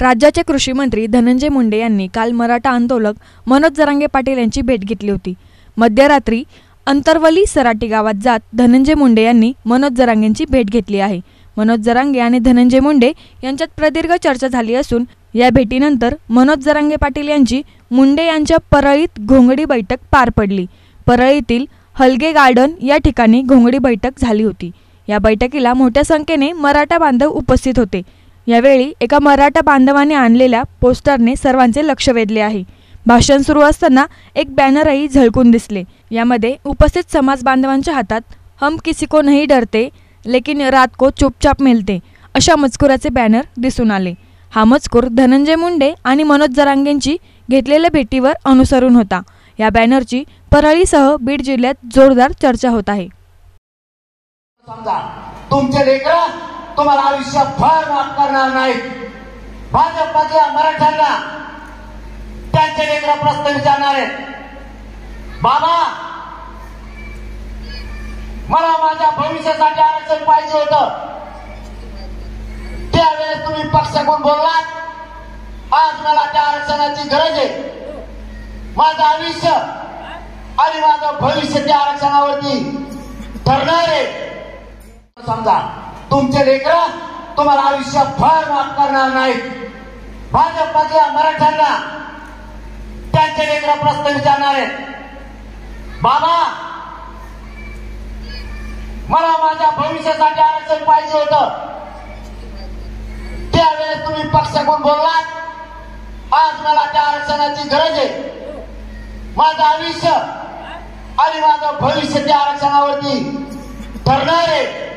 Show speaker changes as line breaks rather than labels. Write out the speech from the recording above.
राज्याचे कृषी मंत्री धनंजय मुंडे यांनी काल मराठा आंदोलक मनोज जरांगे पाटील यांची भेट घेतली होती। मध्यरात्री अंतरवली सराटी गावात जात धनंजय मुंडे यांनी मनोज जरांगेंची भेट घेतली आहे। मनोज जरांगे आणि धनंजय मुंडे यांच्यात प्रदीर्घ चर्चा झाली असून या भेटीनंतर मनोज जरांगे पाटील यांची मुंडे यांच्या परळीत घोंगडी बैठक पार पडली। परळीतील हलगे गार्डन या ठिकाणी घोंगडी बैठक झाली होती। या बैठकीला मोठ्या संख्येने मराठा बांधव उपस्थित होते। यावेळी एका मराठा बांधवाने आणलेल्या पोस्टरने सर्वांचे लक्ष वेधले आहे। भाषण सुरू असताना एक बॅनरही झळकून दिसले। यामध्ये उपस्थित समाज बांधवांच्या हातात हम किसी को नहीं डरते लेकिन रात को चुपचाप मिलते अशा मजकुराचे बॅनर दिसून आले। हा मजकूर धनंजय मुंडे आणि मनोज जरांगेंची घेतलेल्या भेटीवर अनुसरून होता। या बॅनरची परळीसह बीड जिल्ह्यात जोरदार चर्चा होत आहे।
समजा तुमचे लेकरं तुम्हाला आयुष्यभर माफ करणार नाहीत। भाजपच्या मराठ्यांना त्यांचे लेकरं प्रश्न विचारणार आहेत। बाबा, मला माझ्या भविष्यासाठी आरक्षण पाहिजे होतं, त्यावेळेस तुम्ही पक्ष कोण बोललात। आज मला त्या आरक्षणाची गरज आहे। माझं आयुष्य आणि माझं भविष्य त्या आरक्षणावरती ठरणार आहे। समजा तुमचे लेकरं तुम्हाला आयुष्यभर माफ करणार नाहीत। भाजपच्या मराठ्यांना त्यांचे लेकरं प्रश्न विचारणार आहेत। बाबा, मला माझ्या भविष्यासाठी आरक्षण पाहिजे होतं, त्यावेळेस तुम्ही पक्ष कोण बोललात। आज मला त्या आरक्षणाची गरज आहे। माझं आयुष्य आणि माझं भविष्य त्या आरक्षणावरती ठरणार आहे।